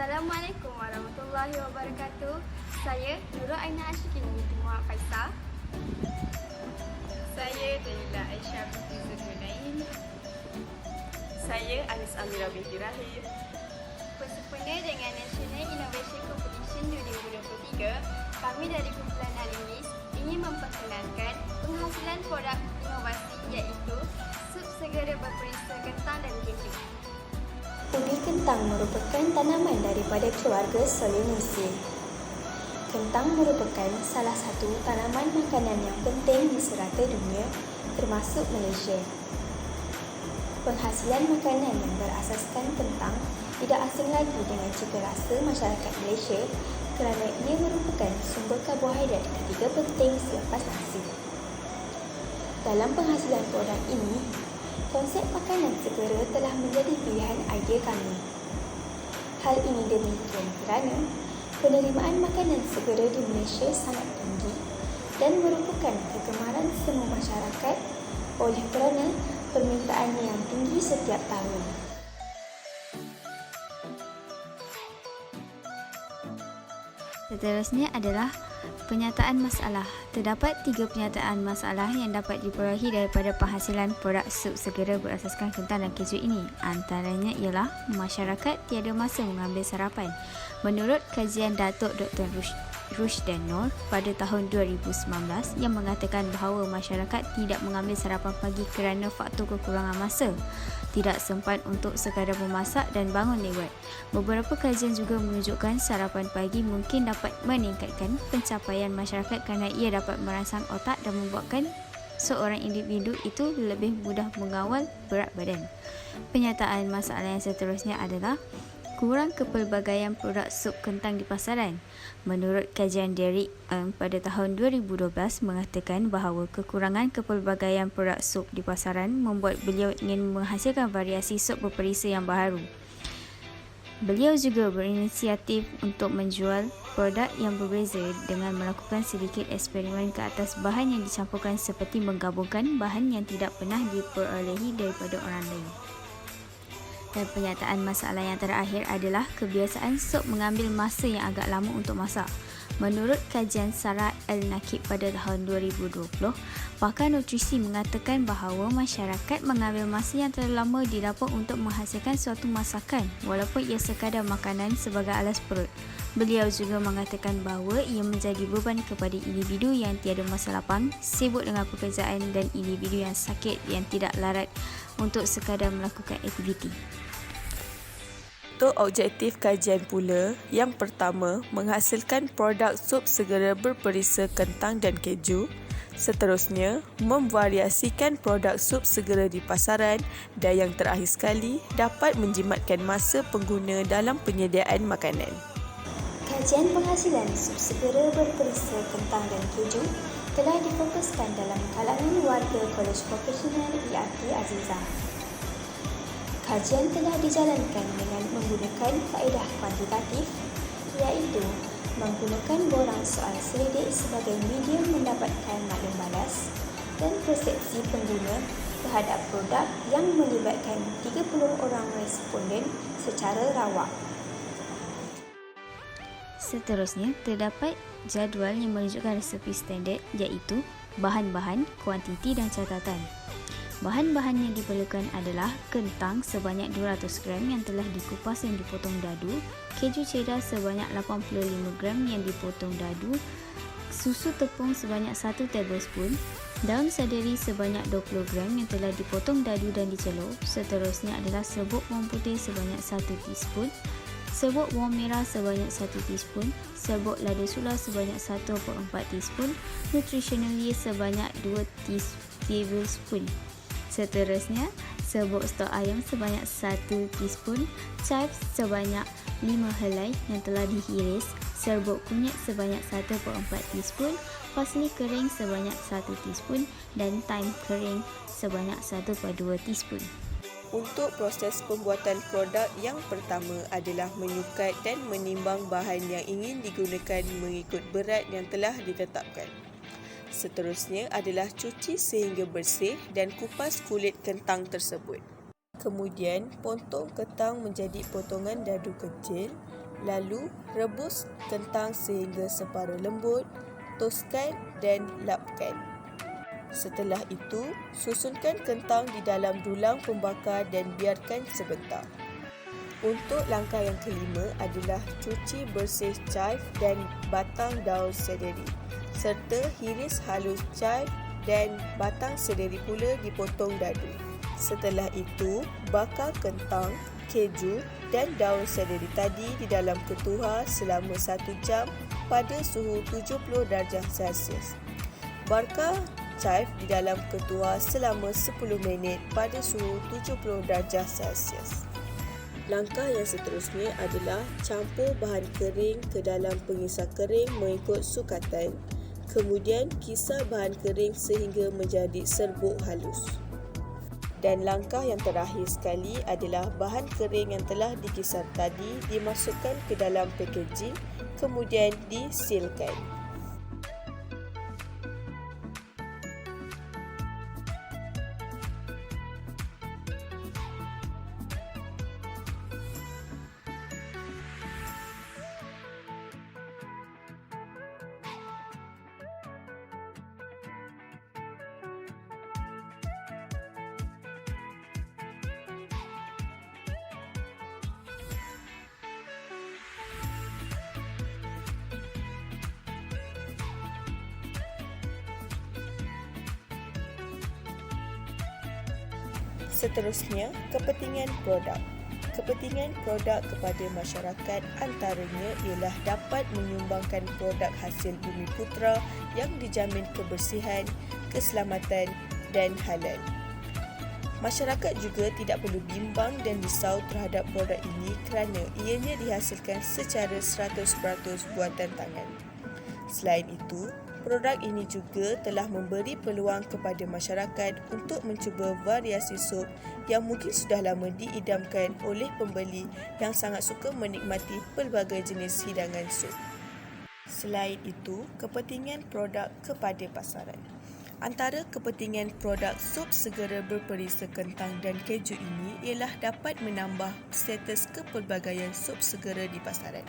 Assalamualaikum warahmatullahi wabarakatuh. Saya Nurul Aina Ashikin binti Muhammad Faisal. Saya Dalila Aisyah binti Zulkarnain. Saya Anis Amira binti Rahim. Bersempena dengan National Innovation Competition 2023, kami dari Kumpulan Alimis ingin memperkenalkan penghasilan produk inovasi iaitu sup segera berperisa kentang dan keju. Ubi kentang merupakan tanaman daripada keluarga Solanaceae. Kentang merupakan salah satu tanaman makanan yang penting di serata dunia, termasuk Malaysia. Penghasilan makanan yang berasaskan kentang tidak asing lagi dengan cita rasa masyarakat Malaysia kerana ia merupakan sumber karbohidrat ketiga penting selepas nasi. Dalam penghasilan produk ini, konsep makanan segera telah menjadi pilihan idea kami. Hal ini demikian kerana penerimaan makanan segera di Malaysia sangat tinggi dan merupakan kegemaran semua masyarakat oleh kerana permintaannya yang tinggi setiap tahun. Seterusnya adalah penyataan masalah. Terdapat 3 penyataan masalah yang dapat diperolehi daripada penghasilan produk sup segera berasaskan kentang dan keju ini. Antaranya ialah masyarakat tiada masa mengambil sarapan. Menurut kajian Datuk Dr. Rushdan Noor pada tahun 2019 yang mengatakan bahawa masyarakat tidak mengambil sarapan pagi kerana faktor kekurangan masa, tidak sempat untuk sekadar memasak dan bangun lewat. Beberapa kajian juga menunjukkan sarapan pagi mungkin dapat meningkatkan pencapaian masyarakat kerana ia dapat merangsang otak dan membuatkan seorang individu itu lebih mudah mengawal berat badan. Penyataan masalah yang seterusnya adalah kurang kepelbagaian produk sup kentang di pasaran. Menurut kajian Derek pada tahun 2012 mengatakan bahawa kekurangan kepelbagaian produk sup di pasaran membuat beliau ingin menghasilkan variasi sup berperisa yang baharu. Beliau juga berinisiatif untuk menjual produk yang berbeza dengan melakukan sedikit eksperimen ke atas bahan yang dicampurkan seperti menggabungkan bahan yang tidak pernah diperolehi daripada orang lain. Dan penyataan masalah yang terakhir adalah kebiasaan sup mengambil masa yang agak lama untuk masak. Menurut kajian Sarah Al-Nakib pada tahun 2020, pakar nutrisi mengatakan bahawa masyarakat mengambil masa yang terlalu lama di dapur untuk menghasilkan suatu masakan walaupun ia sekadar makanan sebagai alas perut. Beliau juga mengatakan bahawa ia menjadi beban kepada individu yang tiada masa lapang, sibuk dengan pekerjaan dan individu yang sakit yang tidak larat untuk sekadar melakukan aktiviti. Untuk objektif kajian pula, yang pertama, menghasilkan produk sup segera berperisa kentang dan keju. Seterusnya, memvariasikan produk sup segera di pasaran dan yang terakhir sekali, dapat menjimatkan masa pengguna dalam penyediaan makanan. Kajian penghasilan sup segera berperisa kentang dan keju telah difokuskan dalam kalangan warga Kolej Profesional ERT Azizah. Kajian telah dijalankan dengan menggunakan kaedah kuantitatif, iaitu menggunakan borang soal selidik sebagai medium mendapatkan maklum balas dan persepsi pengguna terhadap produk yang melibatkan 30 orang responden secara rawak. Seterusnya, terdapat jadual yang menunjukkan resepi standard iaitu bahan-bahan, kuantiti dan catatan. Bahan-bahan yang diperlukan adalah kentang sebanyak 200 gram yang telah dikupas dan dipotong dadu, keju cheddar sebanyak 85 gram yang dipotong dadu, susu tepung sebanyak 1 tablespoon, daun seledri sebanyak 20 gram yang telah dipotong dadu dan dicelup. Seterusnya adalah serbuk bawang putih sebanyak 1 teaspoon, serbuk bawang merah sebanyak 1 teaspoon, serbuk lada sula sebanyak 1/4 teaspoon, nutritional yeast sebanyak 2 tablespoon. Seterusnya, serbuk stok ayam sebanyak 1 teaspoon, chives sebanyak 5 helai yang telah dihiris, serbuk kunyit sebanyak 1/4 teaspoon, parsley kering sebanyak 1 teaspoon dan thyme kering sebanyak 1/2 teaspoon. Untuk proses pembuatan produk, yang pertama adalah menyukat dan menimbang bahan yang ingin digunakan mengikut berat yang telah ditetapkan. Seterusnya adalah cuci sehingga bersih dan kupas kulit kentang tersebut. Kemudian, potong kentang menjadi potongan dadu kecil Lalu, rebus kentang sehingga separa lembut, toskan dan lapkan. Setelah itu, susunkan kentang di dalam dulang pembakar dan biarkan sebentar. Untuk langkah yang kelima adalah cuci bersih chive dan batang daun seledri, serta hiris halus chive dan batang seledri pula dipotong dadu. Setelah itu, bakar kentang, keju dan daun seledri tadi di dalam ketuhar selama 1 jam pada suhu 70 darjah Celsius. Bakar chive di dalam ketuhar selama 10 minit pada suhu 70 darjah Celsius. Langkah yang seterusnya adalah campur bahan kering ke dalam pengisar kering mengikut sukatan. Kemudian kisar bahan kering sehingga menjadi serbuk halus. Dan langkah yang terakhir sekali adalah bahan kering yang telah dikisar tadi dimasukkan ke dalam packaging, kemudian disilkan. Seterusnya, kepentingan produk. Kepentingan produk kepada masyarakat antaranya ialah dapat menyumbangkan produk hasil bumi putera yang dijamin kebersihan, keselamatan dan halal. Masyarakat juga tidak perlu bimbang dan risau terhadap produk ini kerana ianya dihasilkan secara 100% buatan tangan. Selain itu, produk ini juga telah memberi peluang kepada masyarakat untuk mencuba variasi sup yang mungkin sudah lama diidamkan oleh pembeli yang sangat suka menikmati pelbagai jenis hidangan sup. Selain itu, kepentingan produk kepada pasaran. Antara kepentingan produk sup segera berperisa kentang dan keju ini ialah dapat menambah status kepelbagaian sup segera di pasaran.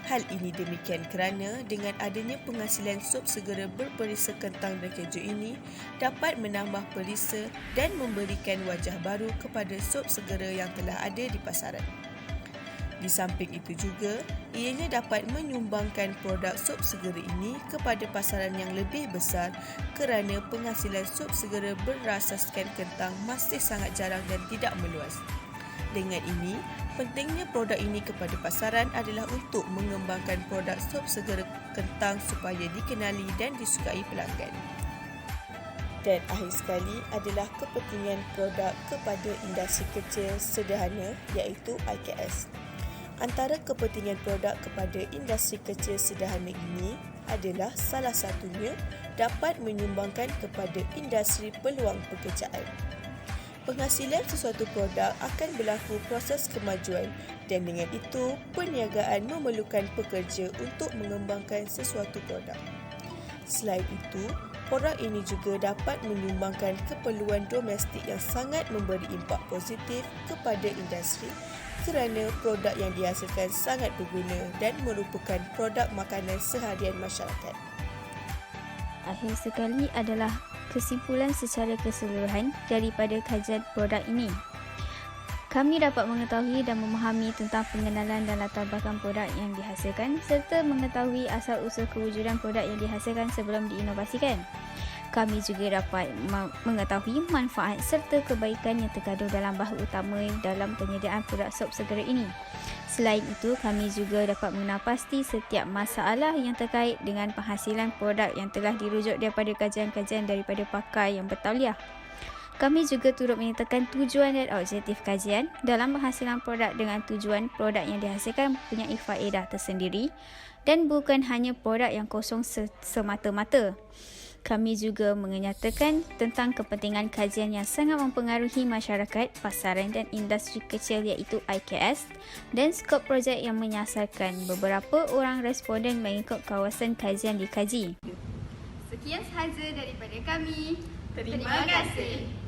Hal ini demikian kerana dengan adanya penghasilan sup segera berperisa kentang dan keju ini dapat menambah perisa dan memberikan wajah baru kepada sup segera yang telah ada di pasaran. Di samping itu juga, ianya dapat menyumbangkan produk sup segera ini kepada pasaran yang lebih besar kerana penghasilan sup segera berasaskan kentang masih sangat jarang dan tidak meluas. Dengan ini, pentingnya produk ini kepada pasaran adalah untuk mengembangkan produk sup segera kentang supaya dikenali dan disukai pelanggan. Dan akhir sekali adalah kepentingan produk kepada industri kecil sederhana iaitu IKS. Antara kepentingan produk kepada industri kecil sederhana ini adalah salah satunya dapat menyumbangkan kepada industri peluang pekerjaan. Penghasilan sesuatu produk akan berlaku proses kemajuan dan dengan itu perniagaan memerlukan pekerja untuk mengembangkan sesuatu produk. Selain itu, produk ini juga dapat menyumbangkan keperluan domestik yang sangat memberi impak positif kepada industri kerana produk yang dihasilkan sangat berguna dan merupakan produk makanan seharian masyarakat. Akhir sekali adalah kesimpulan secara keseluruhan daripada kajian produk ini. Kami dapat mengetahui dan memahami tentang pengenalan dan latar belakang produk yang dihasilkan serta mengetahui asal-usul kewujudan produk yang dihasilkan sebelum diinovasikan. Kami juga dapat mengetahui manfaat serta kebaikan yang terkandung dalam bahan utama dalam penyediaan produk sup segera ini. Selain itu, kami juga dapat mengenal pasti setiap masalah yang terkait dengan penghasilan produk yang telah dirujuk daripada kajian-kajian daripada pakar yang bertauliah. Kami juga turut menyertakan tujuan dan objektif kajian dalam penghasilan produk dengan tujuan produk yang dihasilkan mempunyai faedah tersendiri dan bukan hanya produk yang kosong semata-mata. Kami juga menyatakan tentang kepentingan kajian yang sangat mempengaruhi masyarakat, pasaran dan industri kecil iaitu IKS dan skop projek yang menyasarkan beberapa orang responden mengikut kawasan kajian dikaji. Sekian sahaja daripada kami. Terima kasih.